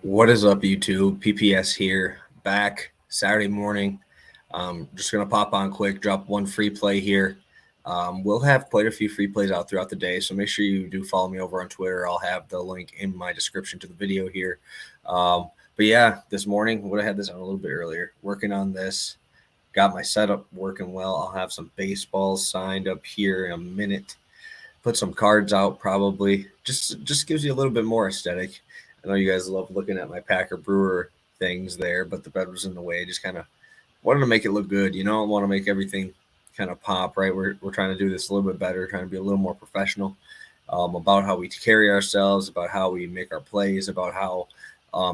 What is up, YouTube? PPS here, back Saturday morning. Just going to pop on quick, drop one free play here. We'll have quite a few free plays out throughout the day, so make sure you do follow me over on Twitter. I'll have the link in my description to the video here. But yeah, this morning, would have had this on a little bit earlier, working on this. Got my setup working well. I'll have some baseballs signed up here in a minute. Put some cards out probably. Just gives you a little bit more aesthetic. I know you guys love looking at my Packer Brewer things there, but the bed was in the way. Just kind of wanted to make it look good. I want to make everything kind of pop, right? We're trying to do this a little bit better, trying to be a little more professional about how we carry ourselves, about how we make our plays, about how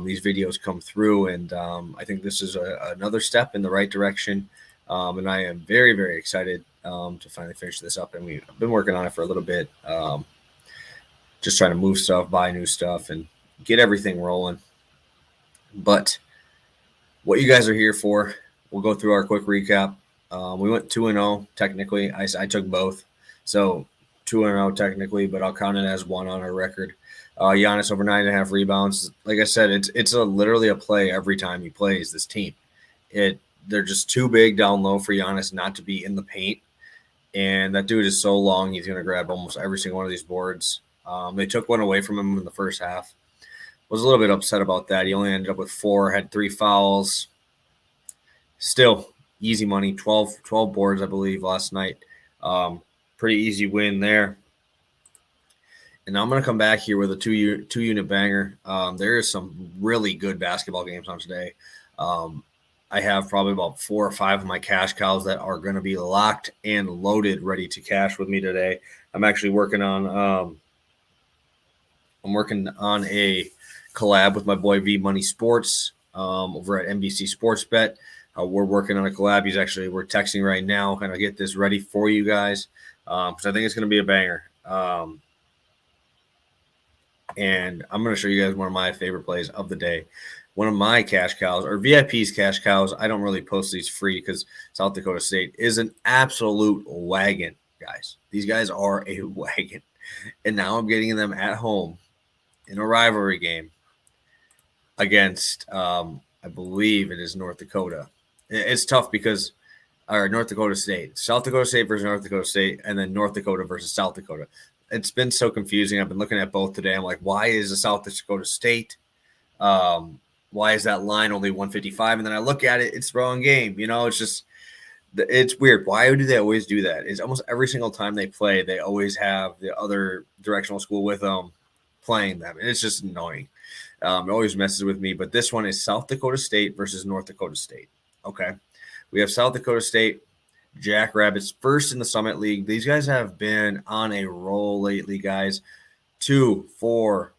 these videos come through. And I think this is another step in the right direction. And I am very, very excited to finally finish this up. And we've been working on it for a little bit, just trying to move stuff, buy new stuff, and get everything rolling. But what you guys are here for, we'll go through our quick recap. We went 2-0 technically. I took both. So 2-0 technically, but I'll count it as one on our record. Giannis over 9.5 rebounds. Like I said, it's literally a play every time he plays this team. They're just too big down low for Giannis not to be in the paint. And that dude is so long, he's going to grab almost every single one of these boards. They took one away from him in the first half. Was a little bit upset about that. He only ended up with 4, had 3 fouls. Still, easy money, 12 boards, I believe, last night. Pretty easy win there. And I'm going to come back here with a two-unit banger. There is some really good basketball games on today. I have probably about 4 or 5 of my cash cows that are going to be locked and loaded, ready to cash with me today. I'm actually working on a collab with my boy V Money Sports over at NBC Sports Bet. We're working on a collab. We're texting right now, kind of get this ready for you guys, because I think it's going to be a banger. And I'm going to show you guys one of my favorite plays of the day. One of my cash cows, or VIP's cash cows, I don't really post these free because South Dakota State is an absolute wagon, guys. These guys are a wagon. And now I'm getting them at home in a rivalry game against, I believe it is North Dakota. It's tough because, or North Dakota State, South Dakota State versus North Dakota State, and then North Dakota versus South Dakota. It's been so confusing. I've been looking at both today. I'm like, why is the South Dakota State? Why is that line only 155? And then I look at it, it's the wrong game. It's weird. Why do they always do that? It's almost every single time they play, they always have the other directional school with them playing them. And it's just annoying. It always messes with me. But this one is South Dakota State versus North Dakota State. Okay. We have South Dakota State, Jackrabbits, first in the Summit League. These guys have been on a roll lately, guys. 2, 4,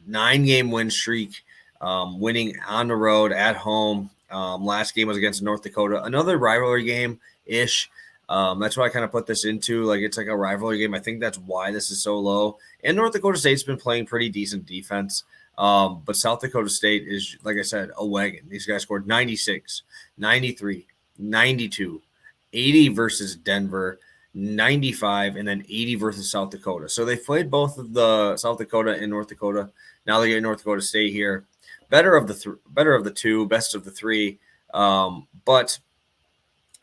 9-game win streak, winning on the road, at home. Last game was against North Dakota. Another rivalry game-ish. That's why I kind of put this into. It's like a rivalry game. I think that's why this is so low. And North Dakota State's been playing pretty decent defense. But South Dakota State is, like I said, a wagon. These guys scored 96, 93, 92, 80 versus Denver, 95, and then 80 versus South Dakota. So they played both of the South Dakota and North Dakota. Now they get North Dakota State here. Better of the two, best of the three. But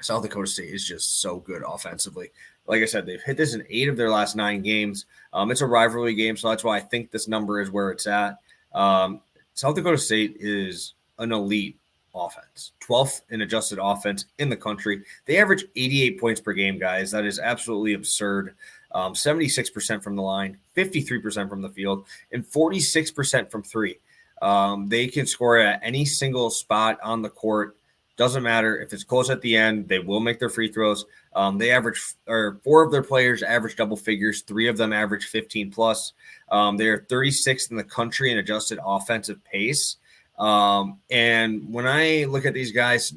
South Dakota State is just so good offensively. Like I said, they've hit this in 8 of their last 9 games. It's a rivalry game, so that's why I think this number is where it's at. South Dakota State is an elite offense, 12th in adjusted offense in the country. They average 88 points per game, guys. That is absolutely absurd. 76% from the line, 53% from the field, and 46% from 3. They can score at any single spot on the court. Doesn't matter if it's close at the end. They will make their free throws. They average, or 4 of their players average double figures. 3 of them average 15 plus. They are 36th in the country in adjusted offensive pace. And when I look at these guys,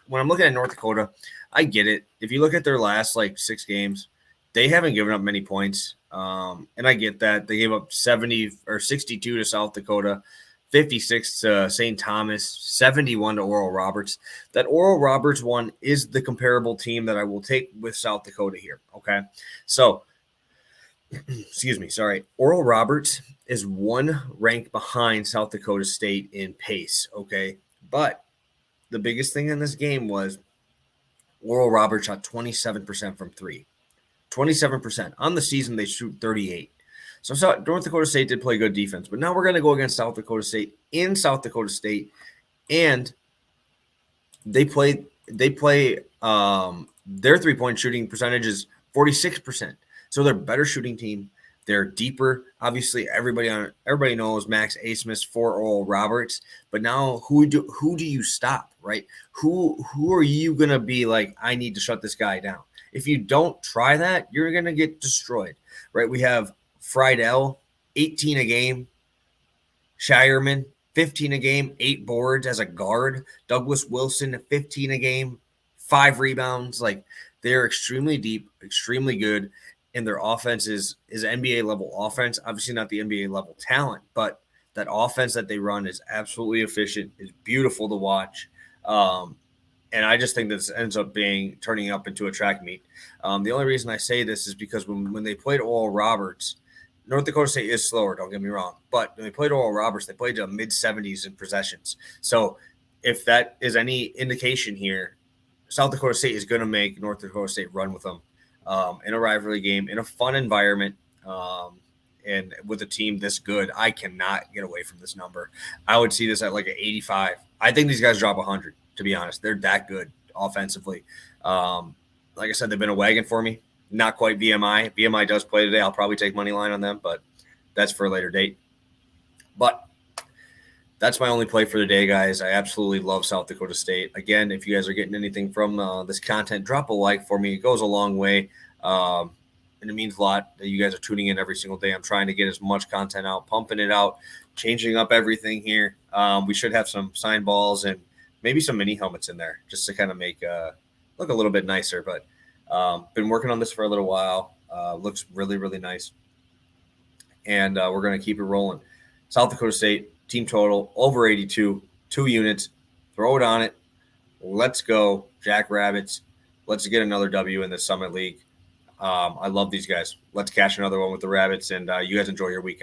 when I'm looking at North Dakota, I get it. If you look at their last 6 games, they haven't given up many points. And I get that. They gave up 70 or 62 to South Dakota, 56 to St. Thomas, 71 to Oral Roberts. That Oral Roberts one is the comparable team that I will take with South Dakota here. Okay. So excuse me, sorry. Oral Roberts is one rank behind South Dakota State in pace, okay? But the biggest thing in this game was Oral Roberts shot 27% from three. 27%. On the season, they shoot 38. So North Dakota State did play good defense. But now we're going to go against South Dakota State in South Dakota State. And they play their three-point shooting percentage is 46%. So they're a better shooting team. They're deeper. Obviously, everybody knows Max Asmus for Oral Roberts. But now who do you stop, right? Who are you gonna be like, I need to shut this guy down? If you don't try that, you're gonna get destroyed, right? We have Friedel, 18 a game. Shireman, 15 a game, 8 boards as a guard. Douglas Wilson, 15 a game, 5 rebounds. Like, they're extremely deep, extremely good, and their offense is NBA level offense. Obviously not the NBA level talent, but that offense that they run is absolutely efficient. It's beautiful to watch. And I just think this ends up turning up into a track meet. The only reason I say this is because when they played Oral Roberts, North Dakota State is slower, don't get me wrong. But when they played Oral Roberts, they played to mid-70s in possessions. So if that is any indication here, South Dakota State is going to make North Dakota State run with them in a rivalry game, in a fun environment, and with a team this good. I cannot get away from this number. I would see this at like an 85. I think these guys drop 100, to be honest. They're that good offensively. Like I said, they've been a wagon for me. Not quite VMI. VMI does play today. I'll probably take money line on them, but that's for a later date. But that's my only play for the day, guys. I absolutely love South Dakota State. Again, if you guys are getting anything from this content, drop a like for me. It goes a long way, and it means a lot that you guys are tuning in every single day. I'm trying to get as much content out, pumping it out, changing up everything here. We should have some signed balls and maybe some mini helmets in there just to kind of make look a little bit nicer, but been working on this for a little while. Looks really, really nice. And we're going to keep it rolling. South Dakota State, team total, over 82, 2 units. Throw it on it. Let's go, Jackrabbits. Let's get another W in the Summit League. I love these guys. Let's catch another one with the Rabbits, and you guys enjoy your weekend.